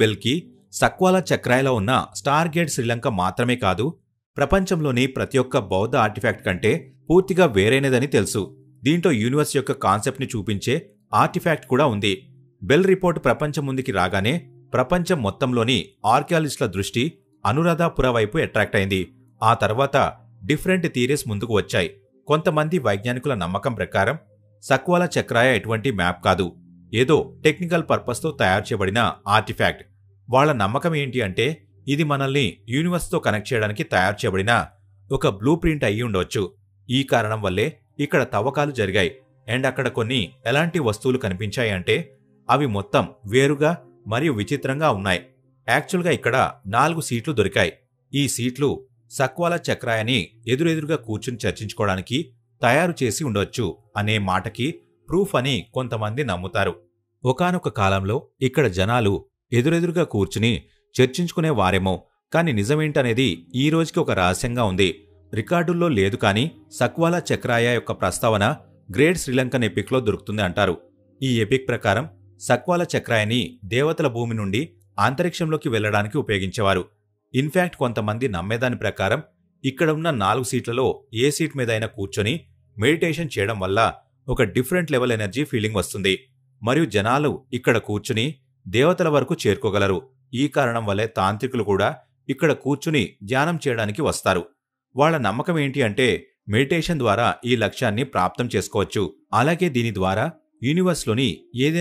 బెల్కి సక్వాల చక్రాయలో ఉన్న star gate Sri Lanka మాత్రమే కాదు, ప్రపంచంలోని ప్రతి ఒక్క బౌద్ధ ఆర్టిఫాక్ట్ కంటే పూర్తిగా వేరైనదని తెలుసు. దీంట్లో యూనివర్స్ యొక్క కాన్సెప్ట్ని చూపించే ఆర్టిఫాక్ట్ కూడా ఉంది. బెల్ రిపోర్ట్ ప్రపంచం ముందుకి రాగానే ప్రపంచం మొత్తంలోని ఆర్కియాలజిస్టుల దృష్టి అనురాధాపుర వైపు అట్రాక్ట్ అయింది. ఆ తర్వాత డిఫరెంట్ థియరీస్ ముందుకు వచ్చాయి. కొంతమంది వైజ్ఞానికుల నమ్మకం ప్రకారం సక్వాల చక్రాయ ఎటువంటి మ్యాప్ కాదు, ఏదో టెక్నికల్ పర్పస్తో తయారు చేయబడిన ఆర్టిఫాక్ట్. వాళ్ల నమ్మకం ఏంటి అంటే ఇది మనల్ని యూనివర్స్తో కనెక్ట్ చేయడానికి తయారు చేయబడిన ఒక బ్లూ ప్రింట్ అయ్యి ఉండవచ్చు. ఈ కారణం వల్లే ఇక్కడ తవ్వకాలు జరిగాయి. అండ్ అక్కడ కొన్ని ఎలాంటి వస్తువులు కనిపించాయి అంటే అవి మొత్తం వేరుగా మరియు విచిత్రంగా ఉన్నాయి. యాక్చువల్గా ఇక్కడ 4 సీట్లు దొరికాయి. ఈ సీట్లు సక్వాల చక్రాయని ఎదురెదురుగా కూర్చుని చర్చించుకోవడానికి తయారు చేసి ఉండొచ్చు అనే మాటకి ప్రూఫ్ అని కొంతమంది నమ్ముతారు. ఒకానొక కాలంలో ఇక్కడ జనాలు ఎదురెదురుగా కూర్చుని చర్చించుకునేవారేమో, కాని నిజమేంటనేది ఈ రోజుకి ఒక రహస్యంగా ఉంది. రికార్డుల్లో లేదు కాని సక్వాల చక్రాయ యొక్క ప్రస్తావన గ్రేట్ శ్రీలంకన్ ఎపిక్లో దొరుకుతుంది అంటారు. ఈ ఎపిక్ ప్రకారం సక్వాల చక్రాయని దేవతల భూమి నుండి అంతరిక్షంలోకి వెళ్లడానికి ఉపయోగించేవారు. ఇన్ఫాక్ట్ కొంతమంది నమ్మేదాని ప్రకారం ఇక్కడ ఉన్న 4 సీట్లలో ఏ సీట్ మీద అయినా కూర్చొని మెడిటేషన్ చేయడం వల్ల ఒక డిఫరెంట్ లెవెల్ ఎనర్జీ ఫీలింగ్ వస్తుంది మరియు జనాలు ఇక్కడ కూర్చుని దేవతల వరకు చేరుకోగలరు. ఈ కారణం వల్లే తాంత్రికులు కూడా ఇక్కడ కూర్చుని ధ్యానం చేయడానికి వస్తారు. వాళ్ల నమ్మకం ఏంటి అంటే మెడిటేషన్ ద్వారా ఈ లక్ష్యాన్ని ప్రాప్తం చేసుకోవచ్చు. అలాగే దీని ద్వారా యూనివర్స్లోని ఏదైనా